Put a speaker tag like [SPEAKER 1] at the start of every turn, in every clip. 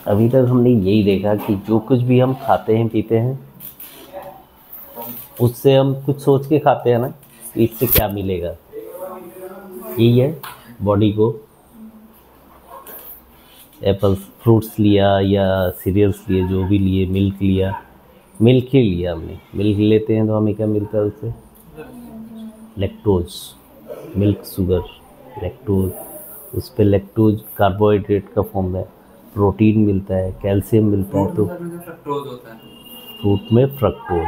[SPEAKER 1] अभी तक हमने यही देखा कि जो कुछ भी हम खाते हैं पीते हैं उससे हम कुछ सोच के खाते हैं ना कि इससे क्या मिलेगा। यही है बॉडी को। एप्पल्स, फ्रूट्स लिया या सीरियल्स लिए, जो भी लिए, मिल्क लिया, मिल्क ही लिया हमने, मिल्क लेते हैं तो हमें क्या मिलता है उससे? Lactose, milk sugar, lactose. उस पर लैक्टोज कार्बोहाइड्रेट का फॉर्म है। प्रोटीन मिलता है, कैल्शियम मिलता है। तो
[SPEAKER 2] फ्रक्टोज होता है,
[SPEAKER 1] फ्रूट में फ्रक्टोज,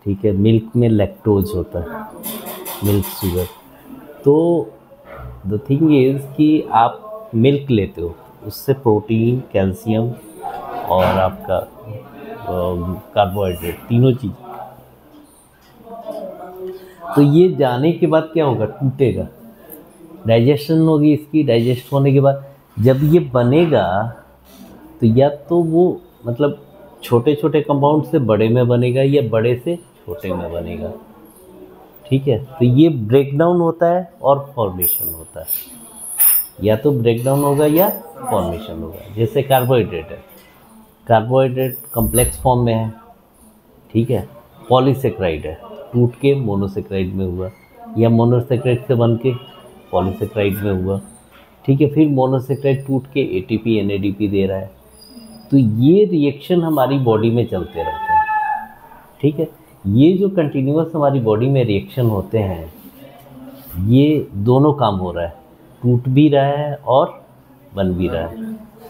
[SPEAKER 1] ठीक है। मिल्क में लैक्टोज होता है, मिल्क शुगर। तो द थिंग इज़ कि आप मिल्क लेते हो, उससे प्रोटीन, कैल्शियम और आपका कार्बोहाइड्रेट, तीनों चीज़। तो ये जाने के बाद क्या होगा? टूटेगा, डाइजेशन होगी इसकी। डाइजेस्ट होने के बाद जब ये बनेगा तो या तो वो मतलब छोटे छोटे कंपाउंड से बड़े में बनेगा या बड़े से छोटे में बनेगा, ठीक है। तो ये ब्रेक डाउन होता है और फॉर्मेशन होता है, या तो ब्रेक डाउन होगा या फॉर्मेशन होगा। जैसे कार्बोहाइड्रेट है, कार्बोहाइड्रेट कॉम्प्लेक्स फॉर्म में है, ठीक है। पॉलीसेक्राइड है, टूट के मोनोसेक्राइड में हुआ, या मोनोसेक्राइड से बन के पॉलीसेक्राइड में हुआ, ठीक है। फिर मोनोसेक्राइड टूट के एटीपी एनएडीपी दे रहा है। तो ये रिएक्शन हमारी बॉडी में चलते रहते हैं, ठीक है। ये जो कंटिन्यूअस हमारी बॉडी में रिएक्शन होते हैं, ये दोनों काम हो रहा है, टूट भी रहा है और बन भी रहा है,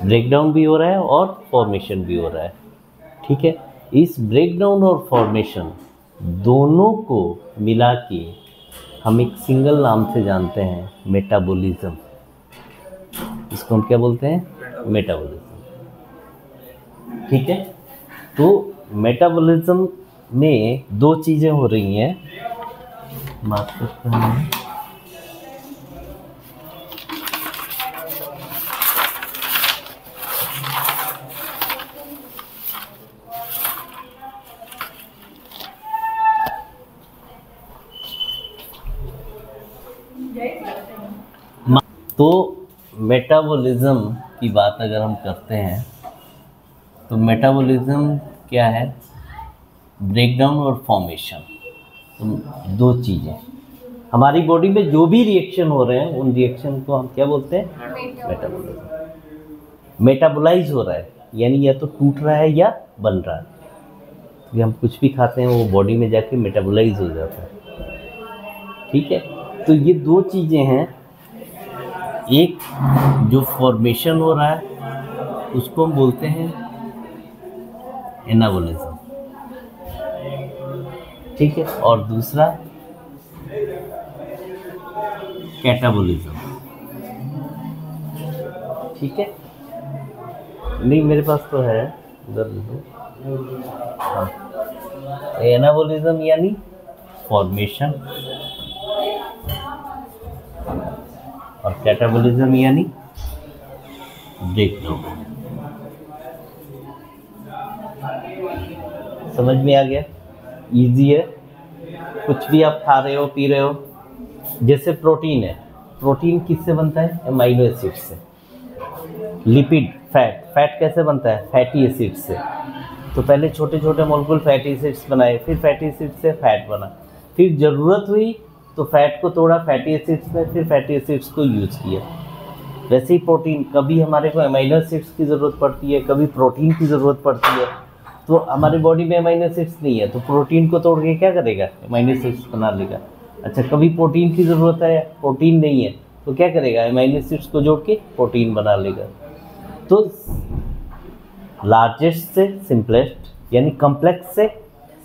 [SPEAKER 1] ब्रेक डाउन भी हो रहा है और फॉर्मेशन भी हो रहा है, ठीक है। इस ब्रेक डाउन और फॉर्मेशन दोनों को मिला के हम एक सिंगल नाम से जानते हैं, मेटाबॉलिज्म। इसको हम क्या बोलते हैं? मेटाबॉलिज्म, ठीक है। तो मेटाबॉलिज्म में दो चीज़ें हो रही हैं, बात करते हैं। तो मेटाबॉलिज्म की बात अगर हम करते हैं तो मेटाबॉलिज्म क्या है? ब्रेकडाउन और फॉर्मेशन, तो दो चीज़ें। हमारी बॉडी में जो भी रिएक्शन हो रहे हैं उन रिएक्शन को हम क्या बोलते हैं? मेटाबॉलिज्म। मेटाबोलाइज हो रहा है यानी या तो टूट रहा है या बन रहा है। तो हम कुछ भी खाते हैं वो बॉडी में जाके मेटाबोलाइज हो जाता है, ठीक है। तो ये दो चीज़ें हैं, एक जो फॉर्मेशन हो रहा है उसको हम बोलते हैं एनाबॉलिज्म, ठीक है, और दूसरा कैटाबॉलिज्म, ठीक है। नहीं मेरे पास तो है, उधर हाँ। एनाबॉलिज्म यानी फॉर्मेशन और कैटाबॉलिज्म यानी ब्रेकडाउन। समझ में आ गया? इजी है। कुछ भी आप खा रहे हो, पी रहे हो, जैसे प्रोटीन है, प्रोटीन किससे बनता है? अमाइनो एसिड से। लिपिड, फैट, फैट कैसे बनता है? फैटी एसिड से। तो पहले छोटे छोटे मॉलिक्यूल फैटी एसिड्स बनाए, फिर फैटी एसिड से फैट बना, फिर ज़रूरत हुई तो फैट को तोड़ा फैटी एसिड्स में, फिर फैटी एसिड्स को यूज़ किया। वैसे ही प्रोटीन, कभी हमारे को अमाइनो एसिड्स की ज़रूरत पड़ती है, कभी प्रोटीन की ज़रूरत पड़ती है। तो हमारी बॉडी में अमाइनो एसिड्स नहीं है तो प्रोटीन को तोड़ के क्या करेगा? अमाइनो एसिड्स बना लेगा। अच्छा, कभी प्रोटीन की ज़रूरत है, प्रोटीन नहीं है तो क्या करेगा? अमाइनो एसिड्स को जोड़ के प्रोटीन बना लेगा। तो लार्जेस्ट से सिंपलेस्ट यानी कॉम्प्लेक्स से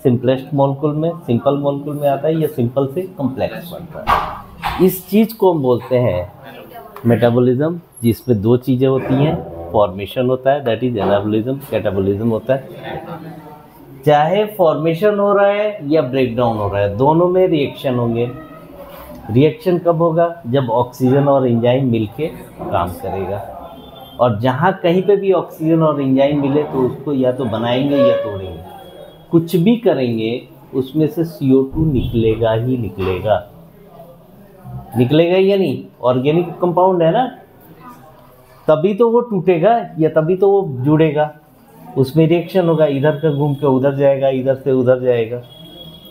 [SPEAKER 1] सिंपलेस्ट मॉलिक्यूल में, सिंपल मॉलिक्यूल में आता है, या सिंपल से कॉम्प्लेक्स बनता है। इस चीज़ को हम बोलते हैं मेटाबॉलिज्म, जिसमें दो चीज़ें होती हैं, फॉर्मेशन होता है दैट इज एनाबॉलिज्म, कैटाबॉलिज्म होता है। चाहे फॉर्मेशन हो रहा है या ब्रेकडाउन हो रहा है, दोनों में रिएक्शन होंगे। रिएक्शन कब होगा? जब ऑक्सीजन और एंजाइम मिलके काम करेगा, और जहाँ कहीं पे भी ऑक्सीजन और एंजाइम मिले तो उसको या तो बनाएंगे या तोड़ेंगे। कुछ भी करेंगे उसमें से CO2 निकलेगा ही निकलेगा, निकलेगा या नहीं? ऑर्गेनिक कंपाउंड है ना, तभी तो वो टूटेगा या तभी तो वो जुड़ेगा, उसमें रिएक्शन होगा, इधर का घूम के उधर जाएगा, इधर से उधर जाएगा।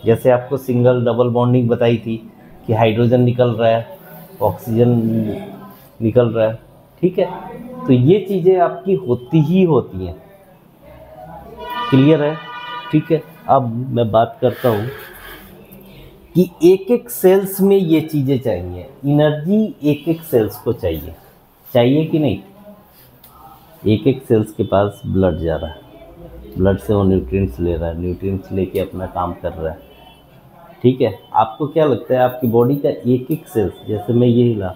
[SPEAKER 1] जैसे आपको सिंगल डबल बॉन्डिंग बताई थी कि हाइड्रोजन निकल रहा है, ऑक्सीजन निकल रहा है, ठीक है। तो ये चीज़ें आपकी होती ही होती हैं, क्लियर है, ठीक है। अब मैं बात करता हूँ कि एक एक सेल्स में ये चीज़ें चाहिए, एनर्जी एक एक सेल्स को चाहिए, चाहिए कि नहीं। एक एक सेल्स के पास ब्लड जा रहा है, ब्लड से वो न्यूट्रिएंट्स ले रहा है, न्यूट्रिएंट्स लेके अपना काम कर रहा है, ठीक है। आपको क्या लगता है आपकी बॉडी का एक एक सेल्स, जैसे मैं ये हिला,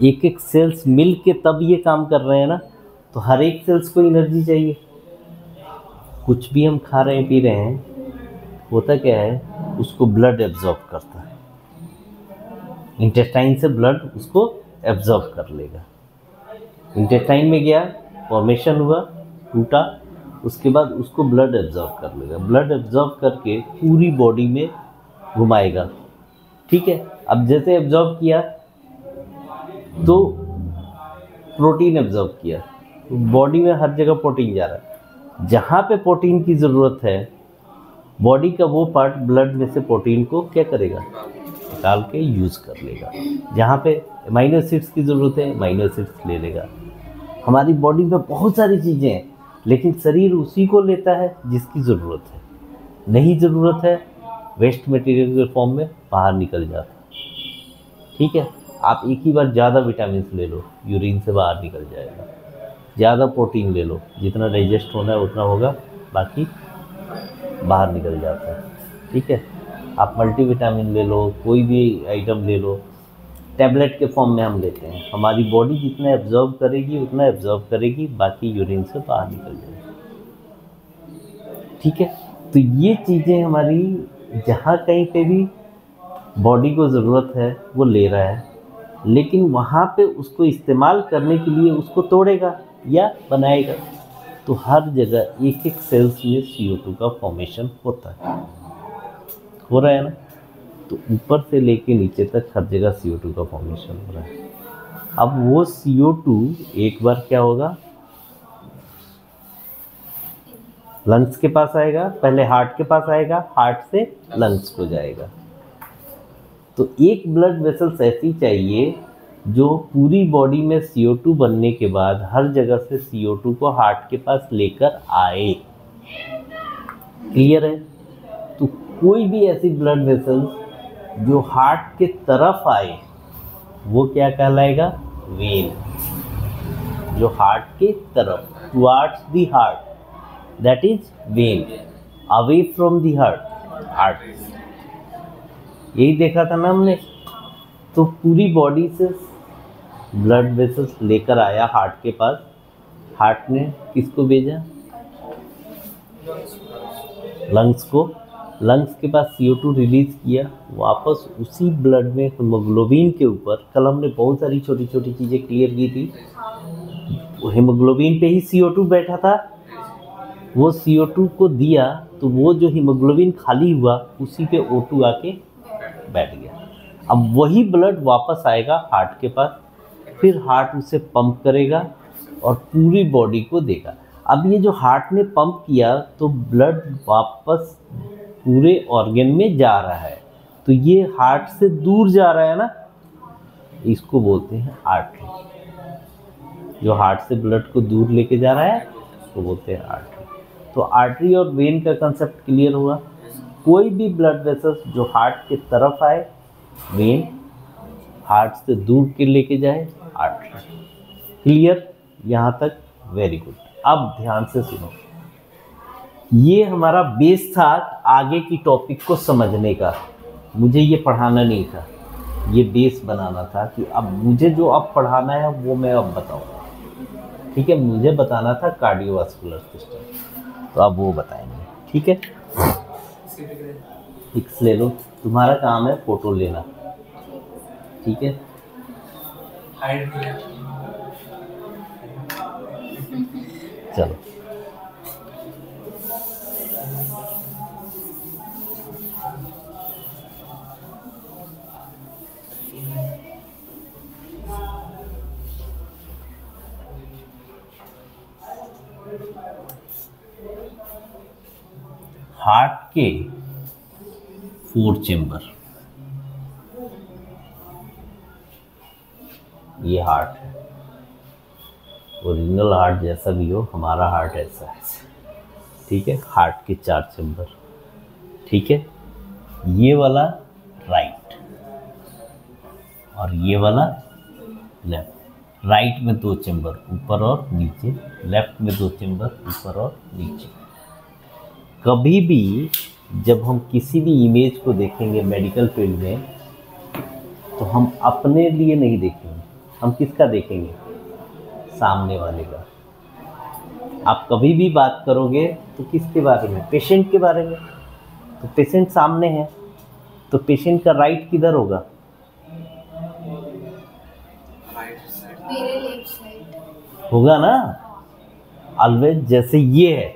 [SPEAKER 1] एक एक सेल्स मिल के तब ये काम कर रहे हैं ना, तो हर एक सेल्स को एनर्जी चाहिए। कुछ भी हम खा रहे हैं पी रहे हैं, होता क्या है, उसको ब्लड एब्जॉर्ब करता है, इंटेस्टाइन से ब्लड उसको एब्जॉर्ब कर लेगा। इंटेस्टाइन में गया, फॉर्मेशन हुआ, टूटा, उसके बाद उसको ब्लड एब्जॉर्ब कर लेगा, ब्लड एब्जॉर्ब करके पूरी बॉडी में घुमाएगा, ठीक है। अब जैसे एब्जॉर्ब किया तो प्रोटीन एब्जॉर्ब किया, तो बॉडी में हर जगह प्रोटीन जा रहा है, जहाँ पे प्रोटीन की ज़रूरत है बॉडी का वो पार्ट ब्लड में से प्रोटीन को क्या करेगा, निकाल के यूज़ कर लेगा। जहाँ पे अमीनो एसिड्स की ज़रूरत है अमीनो एसिड्स ले लेगा। हमारी बॉडी में बहुत सारी चीज़ें हैं, लेकिन शरीर उसी को लेता है जिसकी ज़रूरत है, नहीं ज़रूरत है वेस्ट मटेरियल के फॉर्म में बाहर निकल जाता है, ठीक है। आप एक ही बार ज़्यादा विटामिन ले लो, यूरिन से बाहर निकल जाएगा। ज़्यादा प्रोटीन ले लो, जितना डाइजेस्ट होना है उतना होगा, बाकी बाहर निकल जाता है, ठीक है। आप मल्टीविटामिन ले लो, कोई भी आइटम ले लो, टैबलेट के फॉर्म में हम लेते हैं, हमारी बॉडी जितना एब्जॉर्ब करेगी उतना एब्जॉर्ब करेगी, बाकी यूरिन से बाहर निकल जाएगी, ठीक है। तो ये चीज़ें हमारी जहाँ कहीं पे भी बॉडी को ज़रूरत है वो ले रहा है, लेकिन वहाँ पे उसको इस्तेमाल करने के लिए उसको तोड़ेगा या बनाएगा। तो हर जगह एक एक सेल्स में CO2 का फॉर्मेशन होता है, हो रहा है ना। तो ऊपर से लेके नीचे तक हर जगह CO2 का फॉर्मेशन हो रहा है। अब वो CO2 एक बार क्या होगा, लंग्स के पास आएगा, पहले हार्ट के पास आएगा, हार्ट से लंग्स को जाएगा। तो एक ब्लड वेसल्स ऐसी चाहिए जो पूरी बॉडी में CO2 बनने के बाद हर जगह से CO2 को हार्ट के पास लेकर आए, क्लियर है। तो कोई भी ऐसी ब्लड वेसल्स जो हार्ट के तरफ आए वो क्या कहलाएगा, वेन। जो हार्ट के तरफ, towards the heart, that is when, away from the heart. यही देखा था ना हमने। तो पूरी बॉडी से ब्लड वेसल्स लेकर आया हार्ट के पास, हार्ट ने किसको भेजा, लंग्स को, लंग्स के पास CO2 रिलीज किया, वापस उसी ब्लड में हीमोग्लोबिन के ऊपर, कल हमने बहुत सारी छोटी छोटी चीज़ें क्लियर की थी, वो हीमोग्लोबिन पे ही CO2 बैठा था, वो CO2 को दिया तो वो जो हीमोग्लोबिन खाली हुआ उसी पे O2 आके बैठ गया। अब वही ब्लड वापस आएगा हार्ट के पास, फिर हार्ट उसे पंप करेगा और पूरी बॉडी को देगा। अब ये जो हार्ट ने पंप किया तो ब्लड वापस पूरे ऑर्गन में जा रहा है, तो ये हार्ट से दूर जा रहा है ना, इसको बोलते हैं आर्टरी। जो हार्ट से ब्लड को दूर लेके जा रहा है उसको बोलते हैं आर्टरी। तो आर्टरी और वेन का कंसेप्ट क्लियर हुआ। कोई भी ब्लड वेसल्स जो हार्ट के तरफ आए वेन, हार्ट से दूर के लेके जाए आर्टरी, क्लियर यहाँ तक, वेरी गुड। अब ध्यान से सुनो, ये हमारा बेस था आगे की टॉपिक को समझने का। मुझे ये पढ़ाना नहीं था, ये बेस बनाना था कि अब मुझे जो अब पढ़ाना है वो मैं अब बताऊँ, ठीक है। मुझे बताना था कार्डियोवास्कुलर सिस्टम, तो अब वो बताएंगे, ठीक है। फिक्स ले लो, तुम्हारा काम है फोटो लेना, ठीक है। चलो हार्ट के 4 चेम्बर, ये हार्ट है, ओरिजिनल हार्ट जैसा भी हो, हमारा हार्ट ऐसा है, ठीक है। हार्ट के 4 चेम्बर, ठीक है। ये वाला राइट और ये वाला लेफ्ट। राइट में 2 चेम्बर ऊपर और नीचे, लेफ्ट में 2 चेम्बर ऊपर और नीचे। कभी भी जब हम किसी भी इमेज को देखेंगे मेडिकल फील्ड में, तो हम अपने लिए नहीं देखेंगे, हम किसका देखेंगे? सामने वाले का। आप कभी भी बात करोगे तो किसके बारे में? पेशेंट के बारे में। तो पेशेंट सामने है, तो पेशेंट का राइट किधर होगा?
[SPEAKER 2] मेरे लेफ्ट साइड
[SPEAKER 1] होगा ना ऑलवेज। जैसे ये है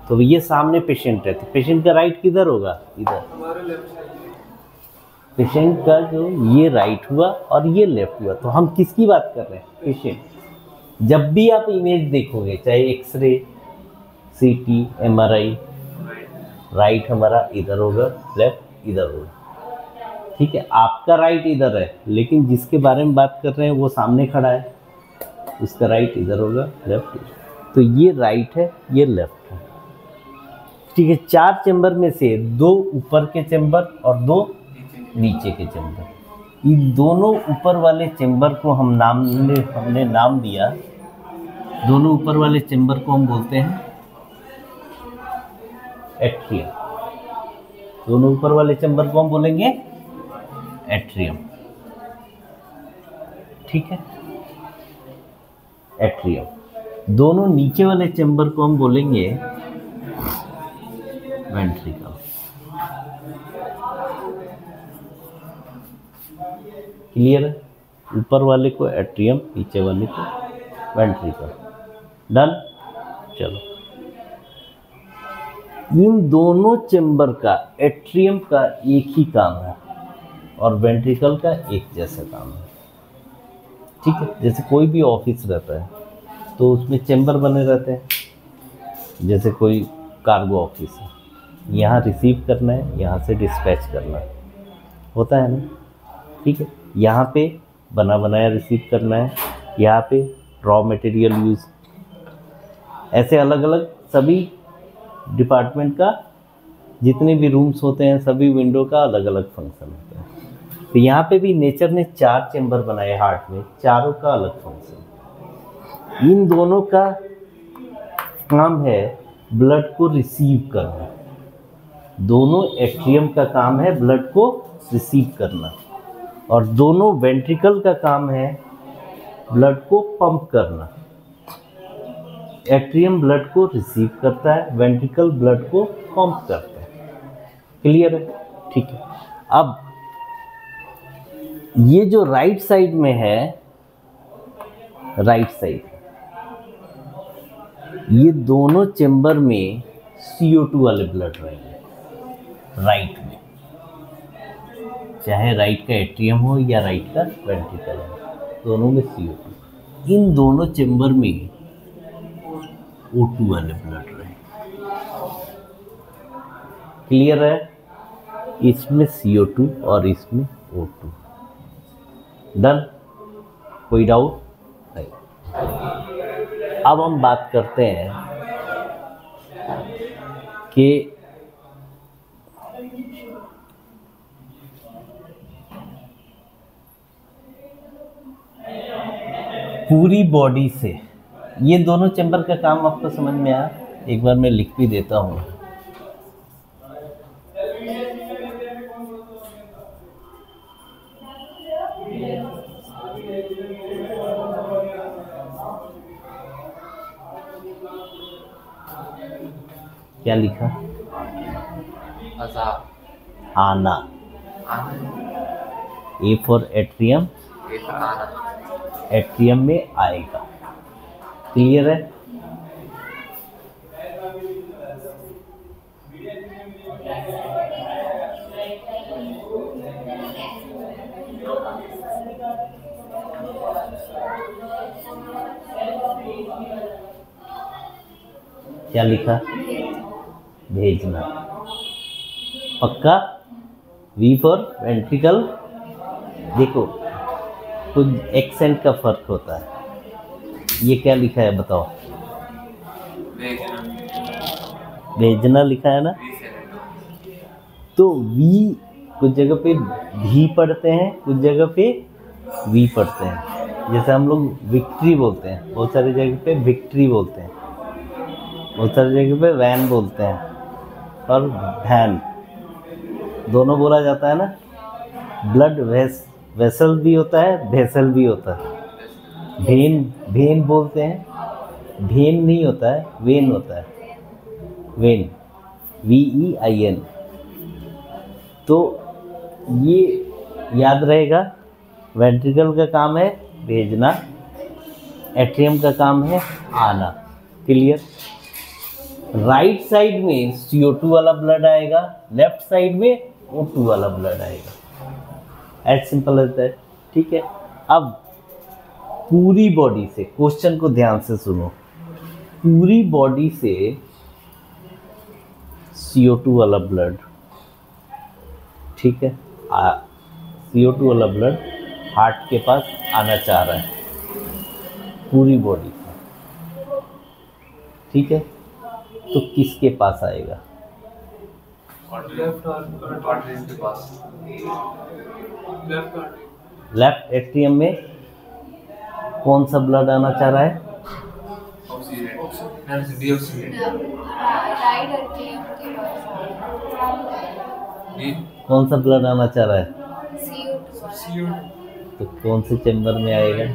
[SPEAKER 1] तो ये सामने पेशेंट है, तो पेशेंट का राइट किधर होगा? इधर। पेशेंट का जो ये राइट हुआ और ये लेफ्ट हुआ, तो हम किसकी बात कर रहे हैं? पेशेंट। जब भी आप इमेज देखोगे, चाहे एक्सरे, सीटी, एमआरआई, राइट हमारा इधर होगा, लेफ्ट इधर होगा, ठीक है। आपका राइट इधर है, लेकिन जिसके बारे में बात कर रहे हैं वो सामने खड़ा है, उसका राइट इधर होगा, लेफ्ट इधर। तो ये राइट है, ये लेफ्ट है, ठीक है। 4 चेम्बर में से 2 ऊपर के चेम्बर और 2 नीचे के चेम्बर। इन दोनों ऊपर वाले चेम्बर को हमने नाम दिया, दोनों ऊपर वाले चेम्बर को हम बोलते हैं एट्रियम। दोनों ऊपर वाले चेम्बर को हम बोलेंगे एट्रियम, ठीक है, एट्रियम। दोनों नीचे वाले चेम्बर को हम बोलेंगे वेंट्रिकल। क्लियर है? ऊपर वाले को एट्रियम, नीचे वाले को वेंट्रिकल। डन। चलो, इन दोनों चेम्बर का, एट्रियम का एक ही काम है और वेंट्रिकल का एक जैसा काम है, ठीक है। जैसे कोई भी ऑफिस रहता है तो उसमें चेम्बर बने रहते हैं, जैसे कोई कार्गो ऑफिस है, यहाँ रिसीव करना है, यहाँ से डिस्पैच करना है, होता है ना, ठीक है। यहाँ पे बना बनाया रिसीव करना है, यहाँ पे रॉ मटेरियल यूज़, ऐसे अलग अलग सभी डिपार्टमेंट का जितने भी रूम्स होते हैं, सभी विंडो का अलग अलग फंक्शन होता है। तो यहाँ पे भी नेचर ने 4 चेम्बर बनाए हार्ट में, चारों का अलग फंक्शन। इन दोनों का काम है ब्लड को रिसीव करना। दोनों एट्रियम का काम है ब्लड को रिसीव करना, और दोनों वेंट्रिकल का काम है ब्लड को पंप करना। एट्रियम ब्लड को रिसीव करता है, वेंट्रिकल ब्लड को पंप करता है। क्लियर है? ठीक है। अब ये जो राइट साइड में है, राइट साइड, ये दोनों चेम्बर में CO2 वाले ब्लड रहेंगे राइट में, चाहे राइट का एट्रियम हो या राइट का वेंट्रिकल हो, दोनों में CO2। इन दोनों चेम्बर में O2 वाले ब्लड रहेंगे। क्लियर है? इसमें CO2 और इसमें O2। डन? कोई डाउट नहीं? अब हम बात करते हैं कि पूरी बॉडी से, ये दोनों चेम्बर का काम आपको समझ में आया? एक बार मैं लिख भी देता हूँ। क्या लिखा? आना। ए फॉर एट्रियम, एट्रियम में आएगा। क्लियर है? क्या लिखा? भेजना। पक्का? V for ventricle. देखो कुछ एक्सेंट का फर्क होता है। ये क्या लिखा है बताओ? भेजना लिखा है ना। तो वी कुछ जगह पे भी पढ़ते हैं, कुछ जगह पे वी पढ़ते हैं। जैसे हम लोग विक्ट्री बोलते हैं, बहुत सारी जगह पे विक्ट्री बोलते हैं, बहुत सारी जगह पे वैन बोलते हैं, और वैन दोनों बोला जाता है ना। ब्लड वेसल भी होता है, वेसल भी होता है। भेन बोलते हैं, भेन नहीं होता है, वेन होता है। When, VEIN। तो ये याद रहेगा। वेंट्रिकल का काम है भेजना, एट्रियम का काम है आना। क्लियर? राइट साइड में CO2 वाला ब्लड आएगा, लेफ्ट साइड में O2 वाला ब्लड आएगा। As simple as that. ठीक है। अब पूरी बॉडी से, क्वेश्चन को ध्यान से सुनो, पूरी बॉडी से CO2 वाला ब्लड, ठीक है, CO2 वाला ब्लड हार्ट के पास आना चाह रहा है, पूरी बॉडी से। ठीक है, तो किसके पास आएगा? लेफ्ट एट्रियम में कौन सा ब्लड आना चाह रहा है? कौन सा ब्लड आना चाह रहा है? तो कौन से चैम्बर में आएगा?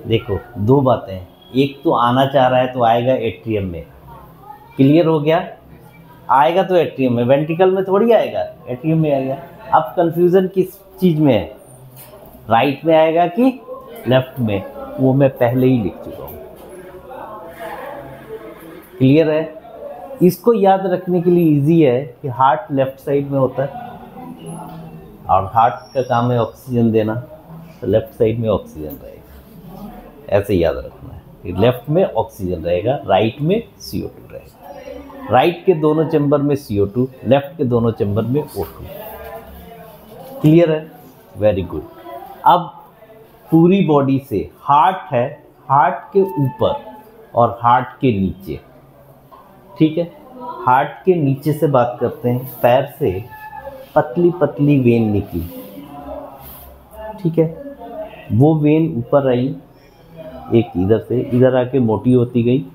[SPEAKER 1] देखो दो बातें हैं, एक तो आना चाह रहा है तो आएगा एट्रियम में। क्लियर हो गया? आएगा तो एट्रियम में, वेंट्रिकल में थोड़ी आएगा, एट्रियम में आएगा। अब कंफ्यूजन किस चीज़ में है? राइट में आएगा कि लेफ्ट में? वो मैं पहले ही लिख चुका हूँ। क्लियर है? इसको याद रखने के लिए इजी है कि हार्ट लेफ्ट साइड में होता है और हार्ट का काम है ऑक्सीजन देना, तो लेफ्ट साइड में ऑक्सीजन रहेगा। ऐसे याद रखना है कि लेफ्ट में ऑक्सीजन रहेगा, राइट में CO2 रहेगा। राइट के दोनों चैम्बर में CO2, लेफ्ट के दोनों चैम्बर में O2। क्लियर है? Very good. अब पूरी बॉडी से, हार्ट है, हार्ट के ऊपर और हार्ट के नीचे। ठीक है, हार्ट के नीचे से बात करते हैं। पैर से पतली पतली वेन निकली, ठीक है, वो वेन ऊपर आई, एक इधर से, इधर आके मोटी होती गई,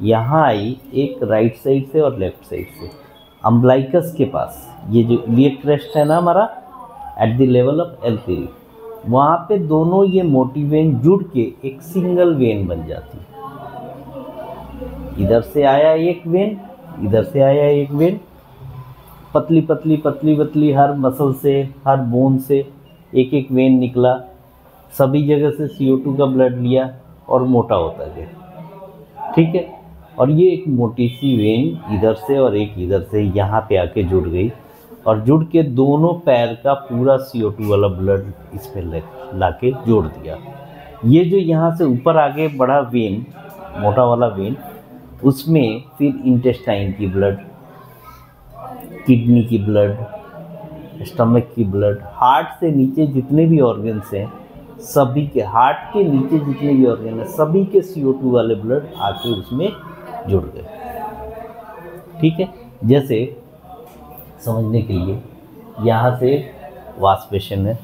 [SPEAKER 1] यहाँ आई, एक राइट साइड से और लेफ्ट साइड से, अम्बलाइकस के पास। ये जो इलियक क्रेस्ट है ना हमारा, at the level of L3, वहाँ पे दोनों ये मोटी वेन जुड़ के एक सिंगल वेन बन जाती है। इधर से आया एक वेन, इधर से आया एक वेन, पतली पतली पतली पतली, हर मसल से, हर बोन से एक एक वेन निकला, सभी जगह से CO2 का ब्लड लिया और मोटा होता गया। ठीक है, और ये एक मोटी सी वेन इधर से और एक इधर से यहाँ पे आके जुड़ गई, और जुड़ के दोनों पैर का पूरा CO2 वाला ब्लड इस पे ला के जोड़ दिया। ये जो यहाँ से ऊपर आगे बढ़ा वेन, मोटा वाला वेन, उसमें फिर इंटेस्टाइन की ब्लड, किडनी की ब्लड, स्टमक की ब्लड, हार्ट से नीचे जितने भी ऑर्गन्स हैं सभी के, हार्ट के नीचे जितने भी ऑर्गन हैं सभी के CO2 वाले ब्लड आके उसमें जुड़ गए। ठीक है, जैसे समझने के लिए, यहाँ से वॉश बेसिन है,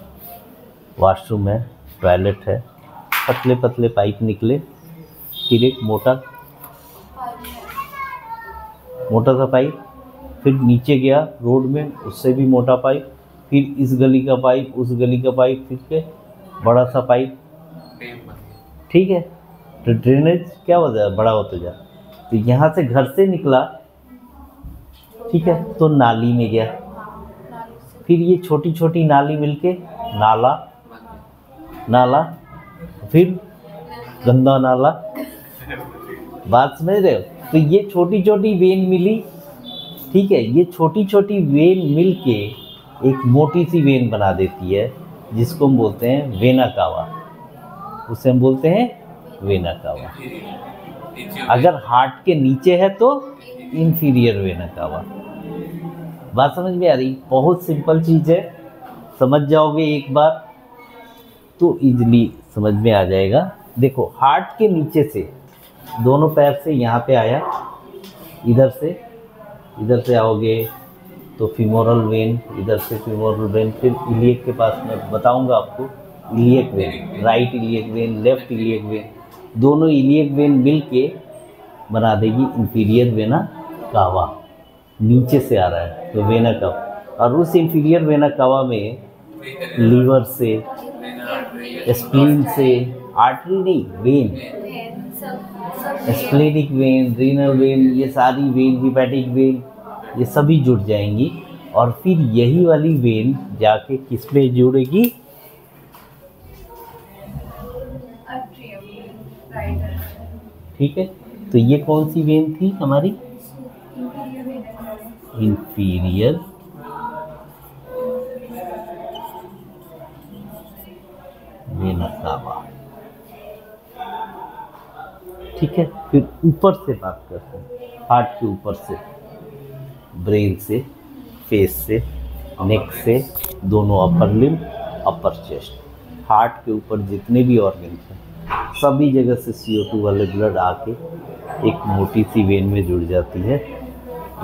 [SPEAKER 1] वॉशरूम है, टॉयलेट है, पतले पतले पाइप निकले, फिर एक मोटा सा पाइप, फिर नीचे गया रोड में, उससे भी मोटा पाइप, फिर इस गली का पाइप, उस गली का पाइप, फिर के बड़ा सा पाइप। ठीक है, तो ड्रेनेज क्या हो जाए, बड़ा होता जाए। तो यहाँ से घर से निकला, ठीक है, तो नाली में गया, फिर ये छोटी छोटी नाली मिलके नाला, फिर गंदा नाला। बात समझ रहे हो? तो ये छोटी छोटी वेन मिली, ठीक है, ये छोटी छोटी वेन मिल के एक मोटी सी वेन बना देती है, जिसको हम बोलते हैं वेना कावा। उसे हम बोलते हैं वेना कावा। अगर हार्ट के नीचे है तो इंफीरियर वेना कावा। बात समझ में आ रही? बहुत सिंपल चीज़ है, समझ जाओगे एक बार तो इजीली समझ में आ जाएगा। देखो हार्ट के नीचे से दोनों पैर से यहाँ पे आया, इधर से आओगे तो फीमोरल वेन, इधर से फीमोरल वेन, फिर इलियक के पास मैं बताऊंगा आपको iliac when, right iliac when, left iliac when, दोनों इलियक वेन मिल के बना देगी इंफीरियर वेना कावा। नीचे से आ रहा है तो वेना कावा, और उस इंफीरियर वेना कावा में लीवर से, स्प्लीन से, आर्टरी नहीं when, splenic when, renal vein, ये सारी वेन, हिपैटिक वेन, ये सभी जुड़ जाएंगी। और फिर यही वाली वेन जाके किस पे जुड़ेगी? ठीक है, तो ये कौन सी वेन थी हमारी? Inferior vena cava. ठीक है, फिर ऊपर से बात करते हैं, हार्ट के ऊपर से, ब्रेन से, फेस से, नेक से, दोनों अपर लिम्ब, अपर चेस्ट, हार्ट के ऊपर जितने भी ऑर्गन्स हैं सभी जगह से CO2 वाले ब्लड आके एक मोटी सी वेन में जुड़ जाती है।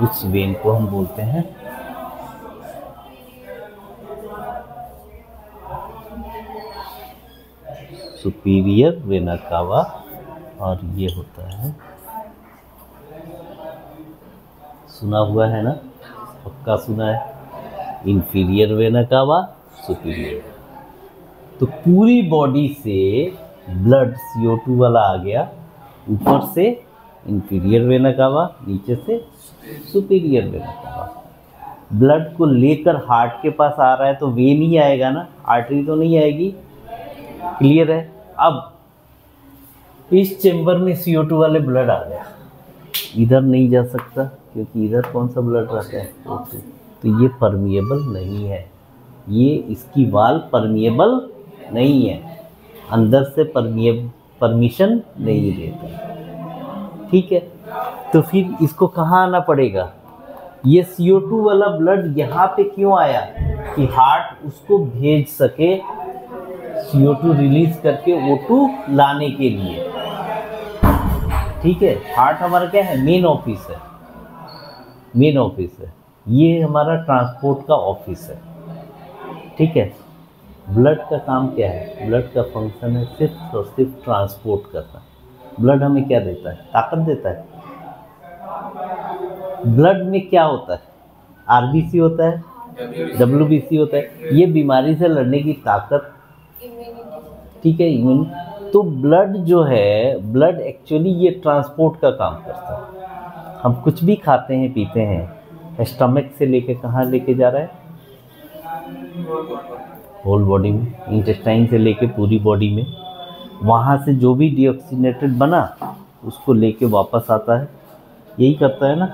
[SPEAKER 1] उस वेन को हम बोलते हैं सुपीरियर वेना कावा, और ये होता है, सुना हुआ है ना, पक्का सुना है, इंफीरियर वेना कावा, सुपीरियर। तो पूरी बॉडी से ब्लड CO2 वाला आ गया, ऊपर से इंफीरियर वेना कावा, नीचे से सुपीरियर वेना कावा। ब्लड को लेकर हार्ट के पास आ रहा है तो वेन ही आएगा ना, आर्टरी तो नहीं आएगी। क्लियर है? अब इस चेंबर में CO2 वाले ब्लड आ गया, इधर नहीं जा सकता क्योंकि इधर कौन सा ब्लड रहता है, O2, तो ये परमिएबल नहीं है, ये इसकी वाल परमिएबल नहीं है, अंदर से परमिशन नहीं देता। ठीक है, तो फिर इसको कहाँ आना पड़ेगा? ये CO2 वाला ब्लड यहाँ पे क्यों आया? कि हार्ट उसको भेज सके CO2 रिलीज करके O2 लाने के लिए। ठीक है, हार्ट हमारा क्या है? मेन ऑफिस है, मेन ऑफिस है, ये हमारा ट्रांसपोर्ट का ऑफिस है। ठीक है, ब्लड का काम क्या है? ब्लड का फंक्शन है सिर्फ और सिर्फ ट्रांसपोर्ट करना। ब्लड हमें क्या देता है? ताकत देता है। ब्लड में क्या होता है? RBC होता है, WBC होता है, ये बीमारी से लड़ने की ताकत। ठीक है, इम्यून। तो ब्लड जो है, ब्लड एक्चुअली ये ट्रांसपोर्ट का काम करता है। हम कुछ भी खाते हैं पीते हैं, स्टमक से लेके कहाँ लेके जा रहा है? होल बॉडी में, इंटेस्टाइन से लेके पूरी बॉडी में, वहाँ से जो भी डीऑक्सीनेटेड बना उसको लेके वापस आता है, यही करता है ना।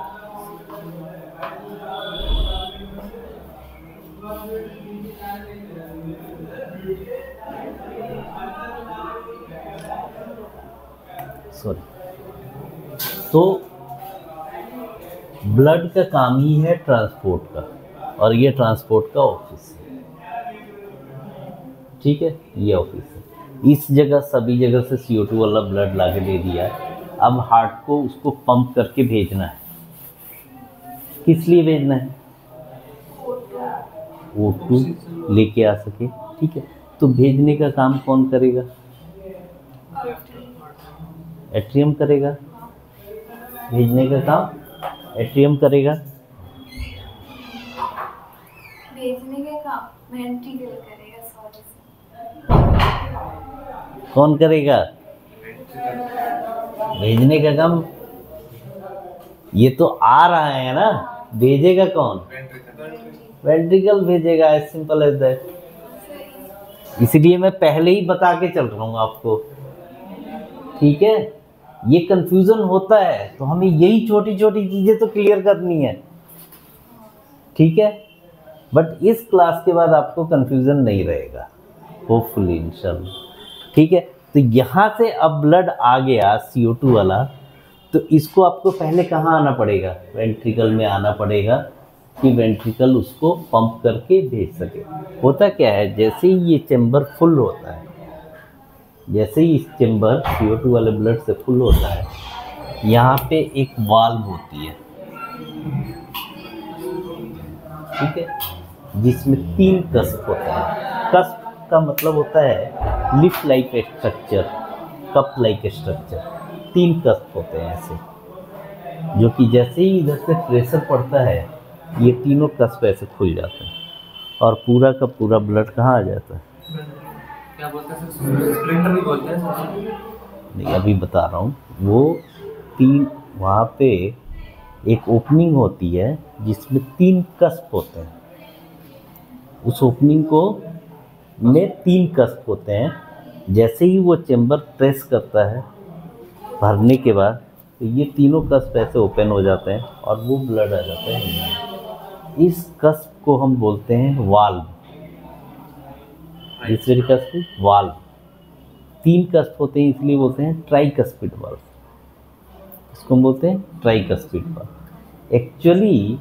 [SPEAKER 1] सॉरी, तो ब्लड का काम ही है ट्रांसपोर्ट का, और ये ट्रांसपोर्ट का ऑफिस है। ठीक है, ये ऑफिस है। इस जगह सभी जगह से CO2 वाला ब्लड लाके दे दिया है। अब हार्ट को उसको पंप करके भेजना है। किस लिए भेजना है? O2 लेके आ सके। ठीक है, तो भेजने का काम कौन करेगा? एट्रियम करेगा। भेजने का काम एट्रियम करेगा।
[SPEAKER 2] भेजने का काम वेंट्रिकल करेगा। सॉरी,
[SPEAKER 1] कौन करेगा भेजने का काम? ये तो आ रहा है ना, भेजेगा कौन? वेंट्रिकल भेजेगा, एज सिंपल एज दैट। इसलिए मैं पहले ही बता के चल रहा हूँ आपको। ठीक है, ये कंफ्यूजन होता है तो हमें यही छोटी छोटी चीजें तो क्लियर करनी है। ठीक है, बट इस क्लास के बाद आपको कंफ्यूजन नहीं रहेगा, होपफुली इंशाल्लाह। ठीक है, तो यहाँ से अब ब्लड आ गया CO2 वाला, तो इसको आपको पहले कहाँ आना पड़ेगा, वेंट्रिकल में आना पड़ेगा कि वेंट्रिकल उसको पंप करके भेज सके। होता क्या है, जैसे ही ये चैम्बर फुल होता है, जैसे ही इस चैम्बर CO2 वाले ब्लड से फुल होता है, यहाँ पे एक वाल्व होती है, ठीक है, जिसमें 3 कस्प होता है। कस्प का मतलब होता है लिफ like structure, cup like structure. 3 cusp होते हैं ऐसे, जो कि जैसे ही इधर से प्रेशर पड़ता है, ये तीनों कस्प ऐसे खुल जाते हैं और पूरा का पूरा ब्लड कहाँ आ जाता है।
[SPEAKER 3] क्या बोलते हैं सर, स्प्लिंटर भी बोलते हैं।
[SPEAKER 1] नहीं, अभी बता रहा हूँ। वो 3 वहाँ पे एक ओपनिंग होती है जिसमें 3 कस्प होते हैं। उस ओपनिंग को में 3 कस्प होते हैं। जैसे ही वो चैम्बर प्रेस करता है भरने के बाद, तो ये तीनों कस्प ऐसे ओपन हो जाते हैं और वो ब्लड आ जाता है। इस कस्प को हम बोलते हैं वाल्व। दूसरे कस्प वाल्व। 3 कस्प होते हैं, इसलिए बोलते हैं ट्राइकस्पिड वाल्व। इसको हम बोलते हैं ट्राइकस्पिड वाल्व। एक्चुअली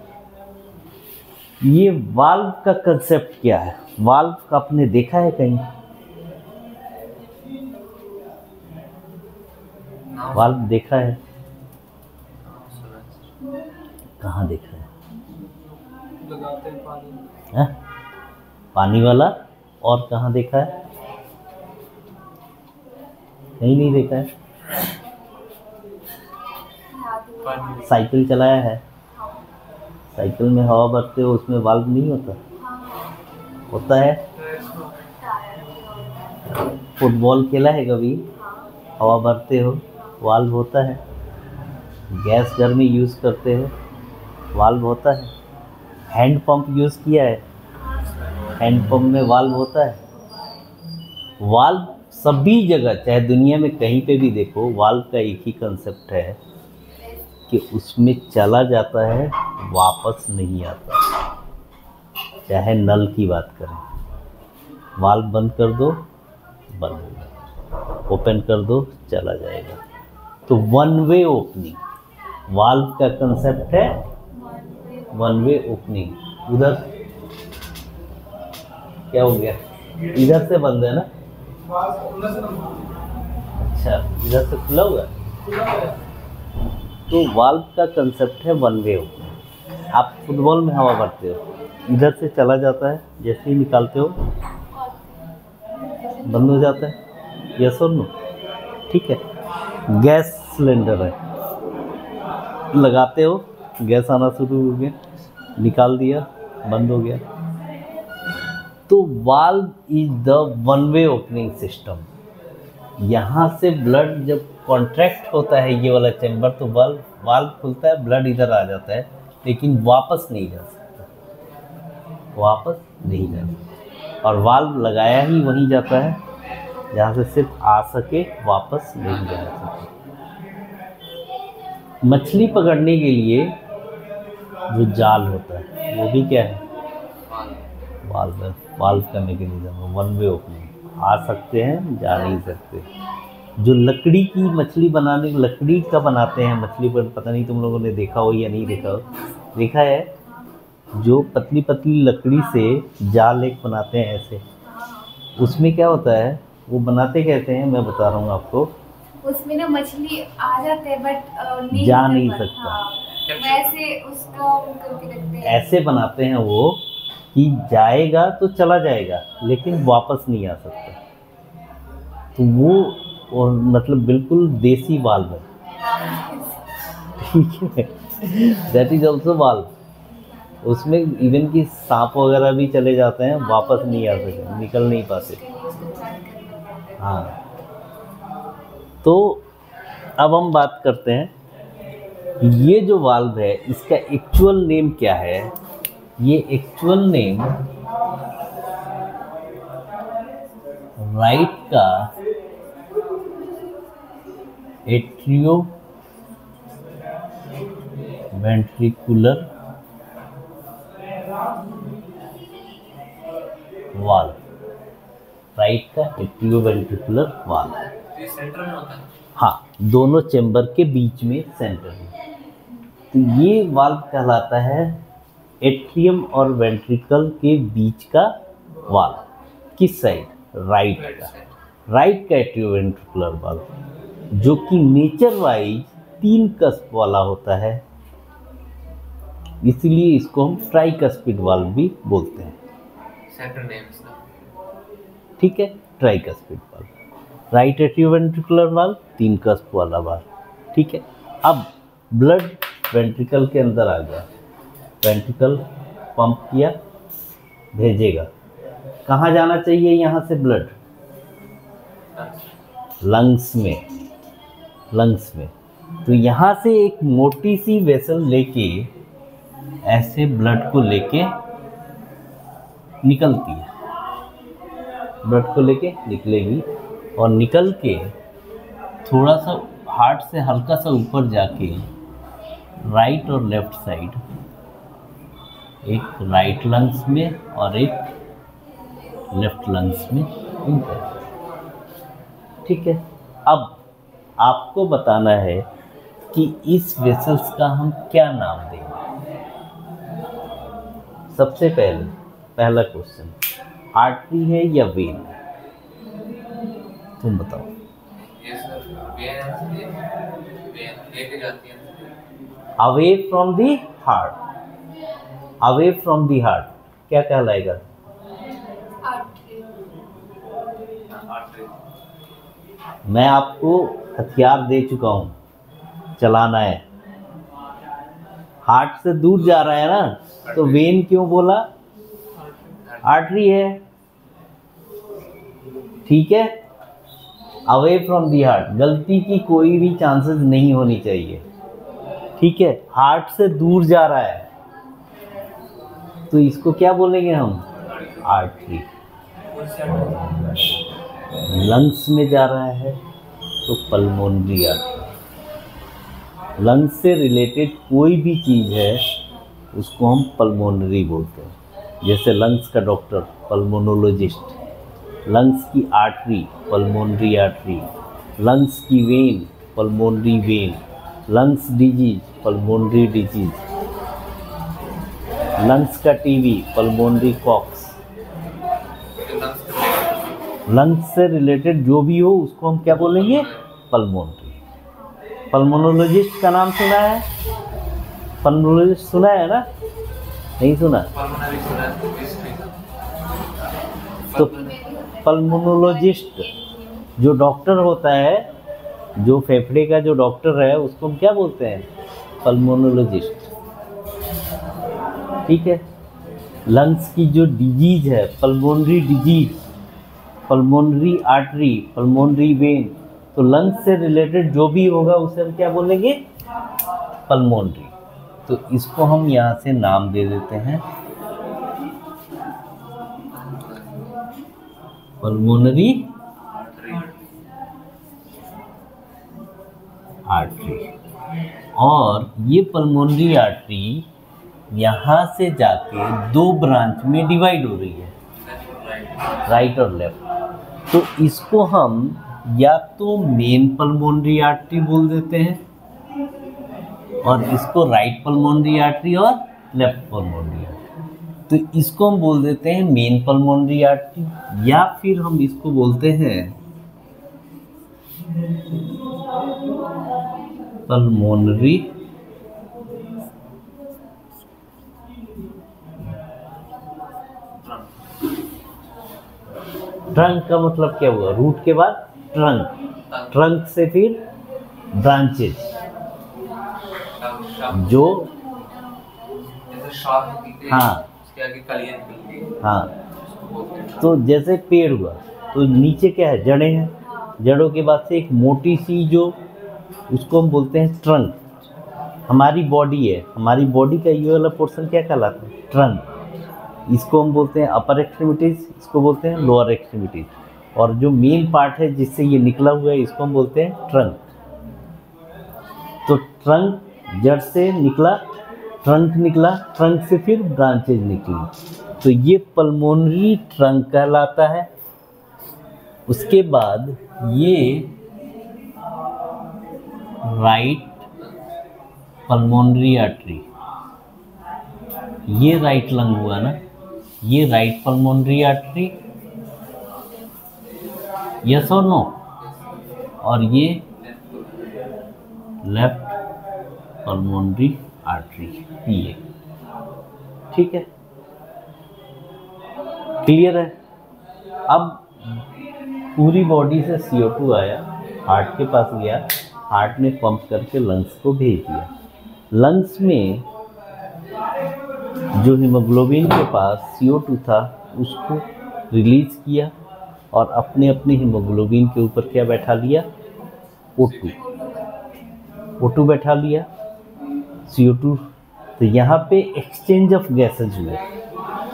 [SPEAKER 1] ये वाल्व का कंसेप्ट क्या है, वाल्व का आपने देखा है कहीं? वाल्व देखा है? कहाँ देखा है?
[SPEAKER 3] लगाते हैं पानी।
[SPEAKER 1] है? पानी वाला। और कहाँ देखा है? कहीं नहीं देखा है। साइकिल चलाया है? साइकिल में हवा भरते हो, उसमें वाल्व नहीं होता? होता है। फुटबॉल खेला है कभी? हवा भरते हो, वाल्व होता है। गैस घर में यूज़ करते हो, वाल्व होता है। हैंड पंप यूज़ किया है, हैंड पंप में वाल्व होता है। वाल्व सभी जगह, चाहे दुनिया में कहीं पे भी देखो, वाल्व का एक ही कंसेप्ट है कि उसमें चला जाता है, वापस नहीं आता। चाहे नल की बात करें, वाल्व बंद कर दो, बंद हो जाएगा, ओपन कर दो, चला जाएगा। तो वन वे ओपनिंग वाल्व का कंसेप्ट है, वन वे ओपनिंग। उधर क्या हो गया? इधर से बंद है ना? अच्छा, इधर से खुला हुआ है। तो वाल्व का कंसेप्ट है वन वे ओपनिंग। आप फुटबॉल में हवा भरते हो, इधर से चला जाता है, जैसे ही निकालते हो बंद हो जाता है। यस और नो? ठीक है। गैस सिलेंडर है, लगाते हो, गैस आना शुरू हो गया, निकाल दिया, बंद हो गया। तो valve is the one way opening system. यहाँ से ब्लड जब कॉन्ट्रैक्ट होता है, ये वाला चैम्बर, तो वाल्व खुलता है, ब्लड इधर आ जाता है, लेकिन वापस नहीं जा सकता, वापस नहीं जा सकता। और वाल्व लगाया ही वहीं जाता है जहाँ से सिर्फ आ सके, वापस नहीं जा सके। मछली पकड़ने के लिए जो जाल होता है, वो भी क्या है? वाल्व है। वाल्व का मैकेनिज्म वन वे ओपनिंग। आ सकते हैं, जा नहीं सकते। जो लकड़ी की मछली बनाने, लकड़ी का बनाते हैं मछली, पर पता नहीं तुम लोगों ने देखा हो या नहीं देखा हो। देखा है? जो पतली पतली लकड़ी से जाल एक बनाते हैं ऐसे, उसमें क्या होता है, वो बनाते कैसे हैं मैं बता रहा हूँ आपको।
[SPEAKER 2] उसमें ना मछली आ जाते हैं बट
[SPEAKER 1] जा नहीं सकता।
[SPEAKER 2] हाँ, वैसे उसका वो करके रखते हैं।
[SPEAKER 1] ऐसे बनाते हैं वो कि जाएगा तो चला जाएगा, लेकिन वापस नहीं आ सकता। तो वो, और मतलब बिल्कुल देसी वाल्व है, ठीक है। That is also valve. उसमें इवन कि सांप वगैरह भी चले जाते हैं, वापस नहीं आ सकते, निकल नहीं पाते। हाँ, तो अब हम बात करते हैं, ये जो वाल्व है इसका एक्चुअल नेम क्या है। ये एक्चुअल नेम राइट का एट्रियो वेंट्रिकुलर वाल्व, राइट का एट्रियो वेंट्रिकुलर वाल्व।
[SPEAKER 3] ये सेंटर में होता है।
[SPEAKER 1] हाँ, दोनों चेंबर के बीच में सेंटर में। तो ये वाल्व कहलाता है एट्रियम और वेंट्रिकल के बीच का वाल्व। किस साइड? राइट का। राइट का एट्रियोवेंट्रिकुलर वाल्व, जो कि नेचर वाइज 3 कस्प वाला होता है, इसलिए इसको हम ट्राइकस्पिड वाल्व भी बोलते हैं।
[SPEAKER 3] सेंटर नेम इसका।
[SPEAKER 1] ठीक है, tricuspid valve. Right atrioventricular valve 3 cusp वाला वाल्व। ठीक है, अब ब्लड वेंट्रिकल के अंदर आ गया, वेंट्रिकल पंप किया, भेजेगा। कहाँ जाना चाहिए यहाँ से ब्लड? लंग्स में। लंग्स में। तो यहाँ से एक मोटी सी वेसल लेके ऐसे ब्लड को लेके निकलती है, ब्लड को लेके निकलेगी और निकल के थोड़ा सा हार्ट से हल्का सा ऊपर जाके राइट और लेफ्ट साइड, एक राइट लंग्स में और एक लेफ्ट लंग्स में घूमता है। ठीक है, अब आपको बताना है कि इस वेसल्स का हम क्या नाम देंगे। सबसे पहला क्वेश्चन, आर्टरी है या वेन? तुम बताओ।
[SPEAKER 3] ये सर वेन लेके जाती है।
[SPEAKER 1] Away from the heart, away from the heart क्या कहलाएगा?
[SPEAKER 3] आर्टरी।
[SPEAKER 1] मैं आपको हथियार दे चुका हूँ, चलाना है। हार्ट से दूर जा रहा है ना, तो वेन क्यों बोला? आर्टरी है। ठीक है, अवे फ्रॉम दी हार्ट, गलती की कोई भी चांसेस नहीं होनी चाहिए। ठीक है, हार्ट से दूर जा रहा है तो इसको क्या बोलेंगे हम? आर्टरी। लंग्स में जा रहा है तो पल्मोनरी आर्टरी। लंग्स से रिलेटेड कोई भी चीज़ है उसको हम पल्मोनरी बोलते हैं। जैसे लंग्स का डॉक्टर पल्मोनोलॉजिस्ट, लंग्स की आर्टरी पल्मोनरी आर्टरी, लंग्स की when pulmonary vein, lungs disease pulmonary disease, lungs का टीबी पल्मोनरी कॉक्स। लंग्स से रिलेटेड जो भी हो उसको हम क्या बोलेंगे? पल्मोनरी। पल्मोनोलॉजिस्ट का नाम सुना है? पल्मोनोलॉजिस्ट सुना है ना? नहीं सुना? तो पल्मोनोलॉजिस्ट जो डॉक्टर होता है, जो फेफड़े का जो डॉक्टर है, उसको हम क्या बोलते हैं? पल्मोनोलॉजिस्ट। ठीक है, लंग्स की जो डिजीज है, pulmonary disease, pulmonary artery, pulmonary vein, तो लंग्स से रिलेटेड जो भी होगा उसे हम क्या बोलेंगे? पल्मोनरी। तो इसको हम यहाँ से नाम दे देते हैं पल्मोनरी आर्टरी। और ये पल्मोनरी आर्टरी यहाँ से जाके 2 ब्रांच में डिवाइड हो रही है, राइट और लेफ्ट। तो इसको हम या तो मेन पल्मोनरी आर्टरी बोल देते हैं, और इसको राइट पल्मोनरी आर्टरी और लेफ्ट पल्मोनरी आर्टरी। तो इसको हम बोल देते हैं मेन पल्मोनरी आर्टरी, या फिर हम इसको बोलते हैं पल्मोनरी ट्रंक। का मतलब क्या हुआ? रूट के बाद ट्रंक, ट्रंक से फिर ब्रांचेज, जो हाँ हाँ, तो जैसे पेड़ हुआ तो नीचे क्या है? जड़ें हैं। जड़ों के बाद से एक मोटी सी जो, उसको हम बोलते हैं ट्रंक। हमारी बॉडी है, हमारी बॉडी का ये वाला पोर्शन क्या कहलाता है? ट्रंक। इसको हम बोलते हैं अपर एक्सट्रीमिटीज़, इसको बोलते हैं लोअर एक्सट्रीमिटीज़, और जो मेन पार्ट है जिससे ये निकला हुआ है इसको हम बोलते हैं ट्रंक। तो ट्रंक जड़ से निकला, ट्रंक निकला, ट्रंक से फिर ब्रांचेज निकली, तो ये पल्मोनरी ट्रंक कहलाता है। उसके बाद ये राइट पल्मोनरी आर्टरी, ये राइट लंग हुआ ना, ये राइट पल्मोनरी आर्टरी, यस और नो, और ये लेफ्ट पल्मोनरी आर्टरी, ये ठीक है, क्लियर है। अब पूरी बॉडी से CO2 आया, हार्ट के पास गया, हार्ट ने पंप करके लंग्स को भेज दिया। लंग्स में जो हीमोग्लोबिन के पास CO2 था उसको रिलीज किया और अपने अपने हीमोग्लोबिन के ऊपर क्या बैठा लिया, O2 बैठा लिया, CO2। तो यहाँ पे एक्सचेंज ऑफ गैसेज हुए,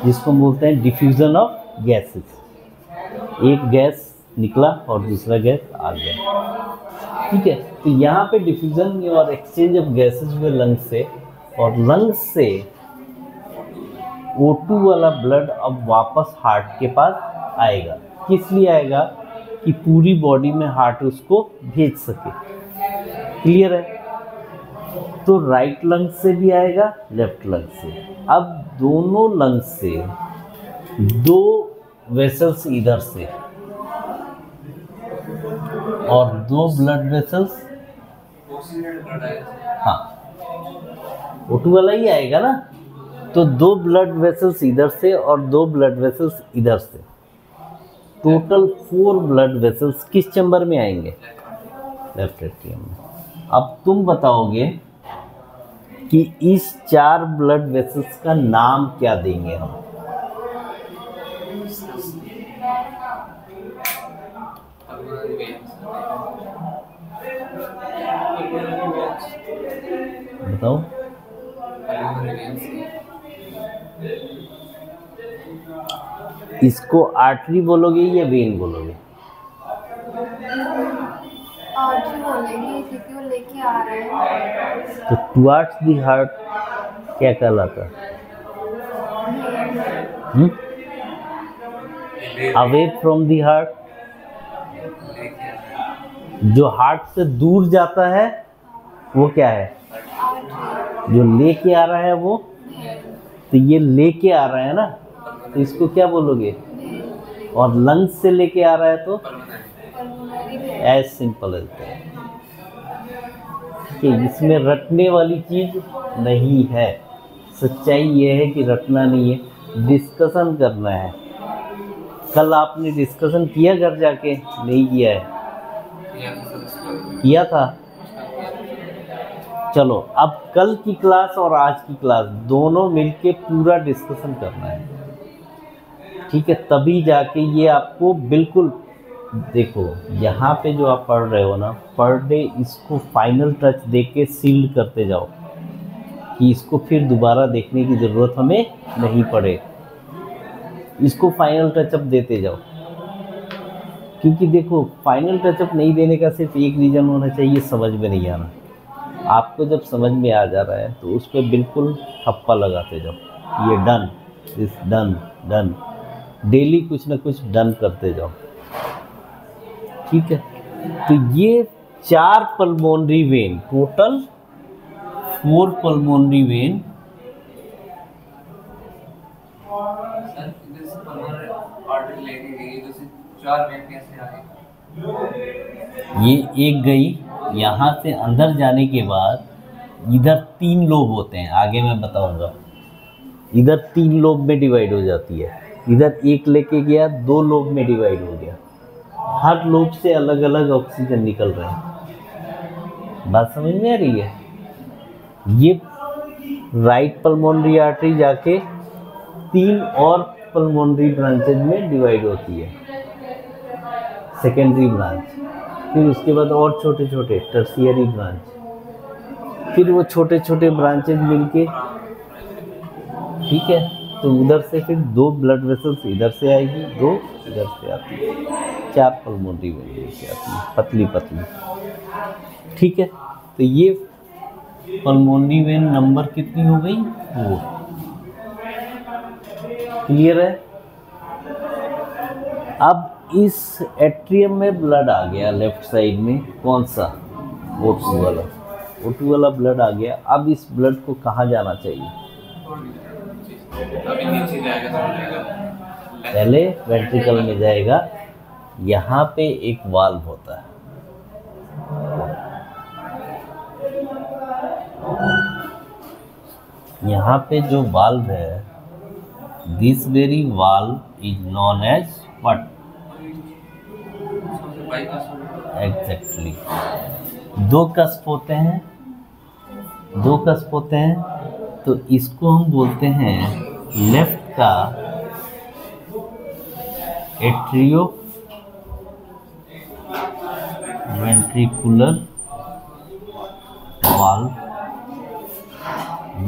[SPEAKER 1] जिसको बोलते हैं डिफ्यूजन ऑफ गैसेज। एक गैस निकला और दूसरा गैस आ गया, ठीक है। तो यहाँ पे डिफ्यूजन और एक्सचेंज ऑफ गैसेज हुए लंग्स से, और लंग्स से O2 वाला ब्लड अब वापस हार्ट के पास आएगा। किस लिए आएगा, कि पूरी बॉडी में हार्ट उसको भेज सके, क्लियर है। तो राइट लंग से भी आएगा, लेफ्ट लंग से। अब दोनों लंग से दो वेसल्स इधर से और दो ब्लड वेसल्स, हाँ O2 वाला ही आएगा ना, तो दो ब्लड वेसल्स इधर से और दो ब्लड वेसल्स इधर से, टोटल 4 ब्लड वेसल्स किस चैम्बर में आएंगे, लेफ्ट एट्रियम में। अब तुम बताओगे कि इस 4 ब्लड वेसल्स का नाम क्या देंगे हम। बताओ। इसको आर्टरी बोलोगे या वेन बोलोगे?
[SPEAKER 2] आर्टरी बोलेंगे क्योंकि वो लेके आ रहे हैं।
[SPEAKER 1] तो टुवर्ड्स द हार्ट क्या कहलाता है? अवे फ्रॉम द हार्ट, जो हार्ट से दूर जाता है वो क्या है, जो लेके आ रहा है वो, तो ये लेके आ रहा है ना, तो इसको क्या बोलोगे। और लंग्स से लेके आ रहा है तो एज सिंपल एज दैट, कि इसमें रटने वाली चीज नहीं है। सच्चाई ये है कि रटना नहीं है, डिस्कशन करना है। कल आपने डिस्कशन किया घर जाके? नहीं किया है? किया था। चलो अब कल की क्लास और आज की क्लास दोनों मिलके पूरा डिस्कशन करना है, ठीक है। तभी जाके ये आपको बिल्कुल, देखो यहाँ पे जो आप पढ़ रहे हो ना, पर डे इसको फाइनल टच दे के सील्ड करते जाओ कि इसको फिर दोबारा देखने की ज़रूरत हमें नहीं पड़े। इसको फाइनल टचअप देते जाओ, क्योंकि देखो फाइनल टचअप नहीं देने का सिर्फ एक रीज़न होना चाहिए, समझ में नहीं आना। आपको जब समझ में आ जा रहा है तो उस पर बिल्कुल ठप्पा लगाते जाओ, ये डन, इस डन डन, डेली कुछ ना कुछ डन करते जाओ, ठीक है। तो ये 4 pulmonary vein, total 4 pulmonary vein, ये एक गई, यहाँ से अंदर जाने के बाद इधर 3 लोब होते हैं, आगे मैं बताऊंगा। इधर 3 लोब में डिवाइड हो जाती है, इधर एक लेके गया 2 लोब में डिवाइड हो गया। हर लोब से अलग अलग ऑक्सीजन निकल रहे हैं। बात समझ में आ रही है? ये राइट पल्मोनरी आर्टरी जाके 3 और पल्मोनरी ब्रांचेज में डिवाइड होती है, सेकेंडरी ब्रांच, फिर उसके बाद और छोटे छोटे टर्शियरी ब्रांच, फिर वो छोटे छोटे ब्रांचेज मिलके, ठीक है। तो उधर से फिर 2 ब्लड वेसल्स इधर से आएगी, 2 इधर से आती है, 4 पल्मोनरी वेन से आती है, पतली पतली, ठीक है। तो ये पल्मोनरी वेन नंबर कितनी हो गई, वो क्लियर है। अब इस एट्रियम में ब्लड आ गया लेफ्ट साइड में, कौन सा, O2 वाला, O2 वाला ब्लड आ गया। अब इस ब्लड को कहाँ जाना चाहिए?
[SPEAKER 3] अभी नीचे जाएगा, समझ जाएगा।
[SPEAKER 1] पहले वेंट्रिकल में जाएगा। यहाँ पे एक वाल्व होता है, यहाँ पे जो वाल्व है, this very valve is known as what? Exactly. दो कस्प होते हैं, दो कस्प होते हैं, तो इसको हम बोलते हैं लेफ्ट का एट्रियो वेंट्रिकुलर वाल्व,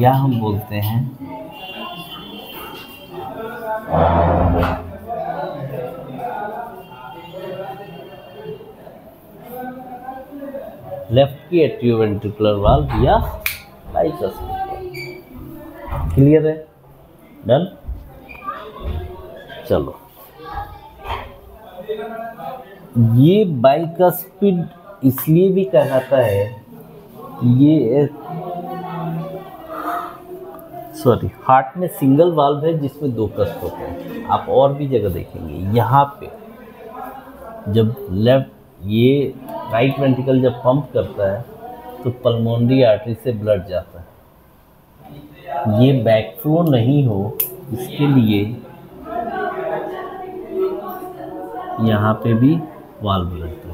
[SPEAKER 1] या हम बोलते हैं लेफ्ट की एट्रियोवेंट्रिकुलर वाल्व या बाइकस्पिड। क्लियर है? डन। चलो, ये बाइकस्पिड इसलिए भी कहलाता है, ये हार्ट में सिंगल वाल्व है जिसमें दो कस्प होते हैं। आप और भी जगह देखेंगे, यहाँ पे जब ये राइट वेंट्रिकल जब पंप करता है तो पल्मोनरी आर्टरी से ब्लड जाता है। ये बैकफ्लो नहीं हो इसके लिए यहाँ पे भी वाल्व लगता है।